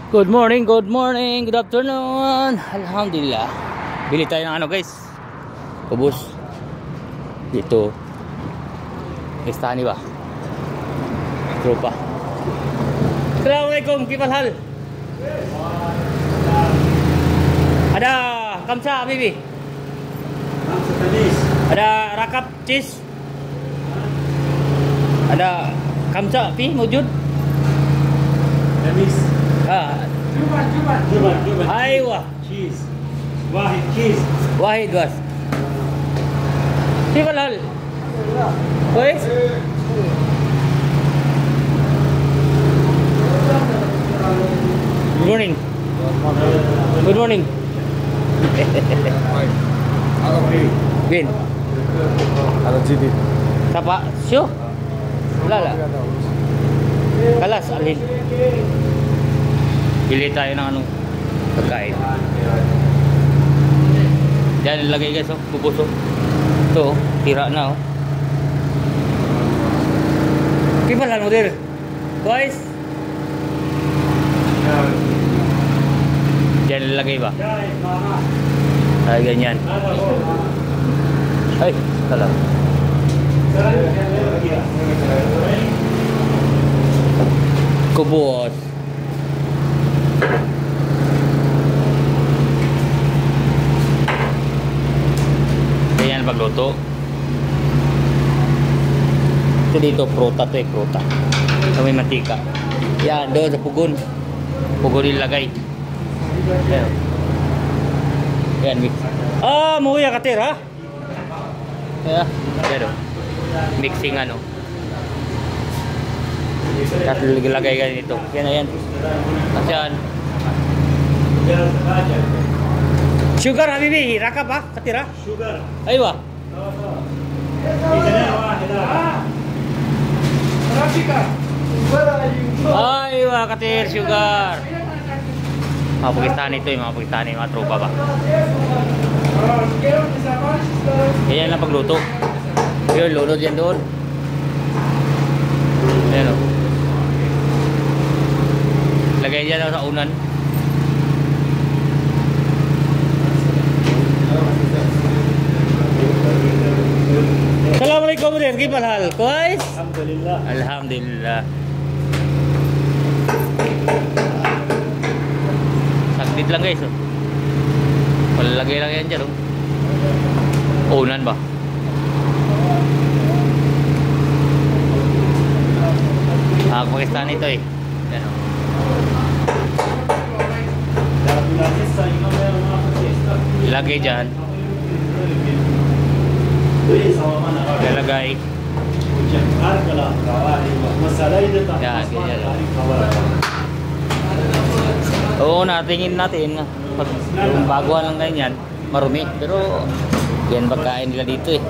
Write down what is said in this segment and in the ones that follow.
Good morning, good afternoon. Alhamdulillah. Bili tayo ng ano guys. Kubos. Dito. Istani ba? Tropa. Assalamualaikum, kifal hal? Ada kamsa habibi? Kamsa tanis. Ada rakap cheese? Ada kamsa fi mujud? Tanis. Juban. Aywa. Cheese. Wahid cheese. Wahid was. Kifal hal? Kois? Good morning. Good morning. Bin. Ada jadi. Siapa? Syo? Lala. Kalas alin. Bili tayo ng ano pagkain. Diyan lagay guys, oh, bubos oh. Ito, tira na oh. Kipalan mo dir. Guys. Diyan lagay ba? Ay, ganyan. Ay, salam. Kubos. Ganyan pagluto. Ito dito, pruta to eh, pruta. Ito may mantika. Yan, doon sa pugon. Pugon nilagay. Yan. Yan, mix. Ah, muya katir ha? Yeah. Yan o. Mixing ano. Tapos lagay ganito. Yan na yan. Kasyan. Sugar habibi, rakap ha? Katir ha? Sugar. Aywa. Aywa, katir, sugar. Mga Pakistani ito, mga Pakistani, mga tropa ba? Ganyan lang pagluto. Yun, lunod yan doon. Ayan o. Lagay dyan sa unan. Assalamualaikum din, kifal hal? Kuwais? Alhamdulillah. Alhamdulillah. Saglit lang guys oh. Malalagay lang yan dyan oh. Unan ba? Pakistan ito eh. Yan oh. Ilagay dyan. Ilagay. Yan, ganyan oo, natingin natin pag yung baguhan lang ganyan marumi, pero yan pagkain nila dito eh.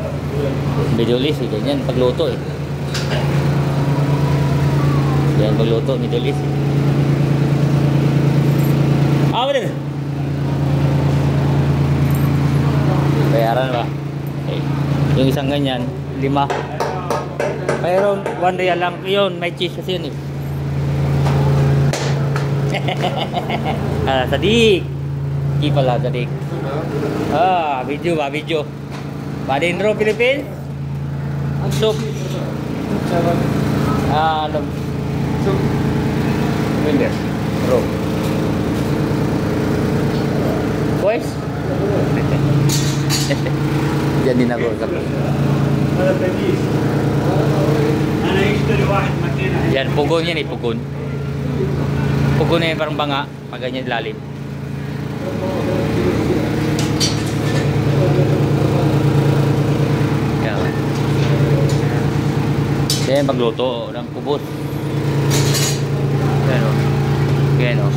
Middle East eh, ganyan pagluto eh. Yan pagluto, Middle East eh. Bener bayaran ba? Okay. Yung isang ganyan 5, pero 1 real lang yun, may cheese kasi yun eh. Sadik. Kifal ha, sadik. Video ba, video. Badinro, Philippines. Soup. Ano? Soup. Winter. Bro. Boys? Diyan din ako. Yan, pugon yan eh, pugon. Pugon na yan parang banga, pag ganyan lalim. Yan. Yan, pagluto ng kubos. Yan o. Yan o.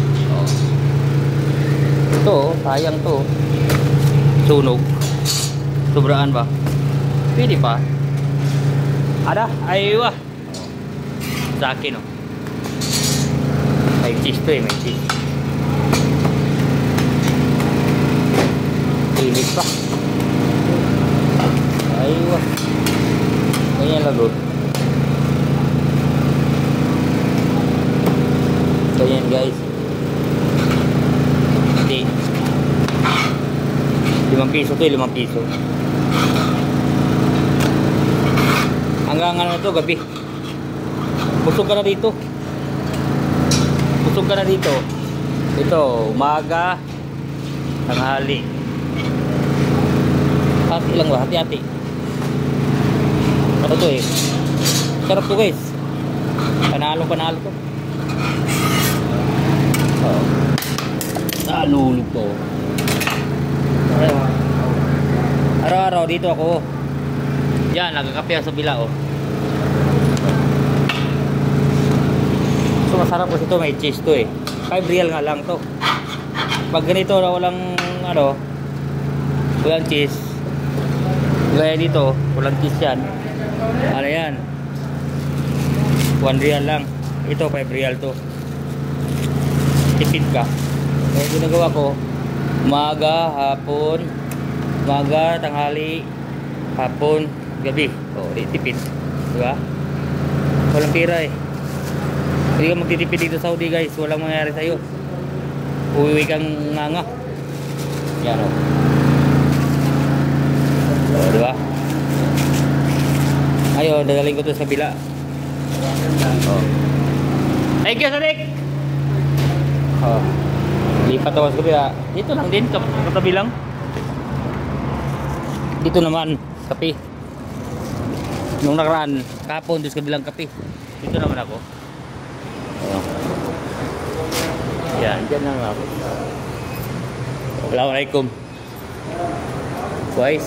Ito o, sayang to. Sunog. Sobraan ba? Pwede pa. Ada, aywa. Sa akin o. May cheese to eh, may cheese. Init pa. Aywa. Ganyan lagot. So yan guys. piso to, 5 piso. Hanggang ano na to, gabi. Busog ka na dito. Busog ka na dito. Ito, umaga, tanghali. Ilang ba? Hati-hati. Ano to eh? Sarap to guys. Panalo to. Oh. Nalulog to. Araw-araw dito ako. Yan, nagkakape ako sa bila oh. So masarap kasi ito, may cheese to eh. 5 real nga lang to. Pag ganito na walang ano, walang cheese. Gaya dito, walang cheese yan. Ano yan? 1 real lang. Ito 5 real to. Tipid ka. Kaya ginagawa ko, umaga, hapon, umaga, tanghali, hapon, gabi. O, tipid. Diba? Walang pira eh. Hindi ka magtitipid dito sa Saudi guys. Walang mangyayari sa'yo. Uwi kang nga. Yan o. O, diba? Ayun, dadaling ko to sa bila. O. Thank you, Sonic! O. Lipat ako sa bila. Dito lang din, katabi lang. Dito naman, kape. Nung nakaraan, kapon, doon sa kabilang kape. Dito naman ako. Ayan. Yan, dyan lang ako. Assalamualaikum. Guys.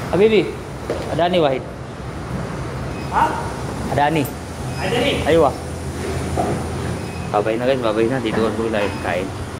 Habibi, ada ni Wahid. Ha? Ada ni. Ada ni. Ayo wah. Babay na guys, babay na. Dito ako live kain.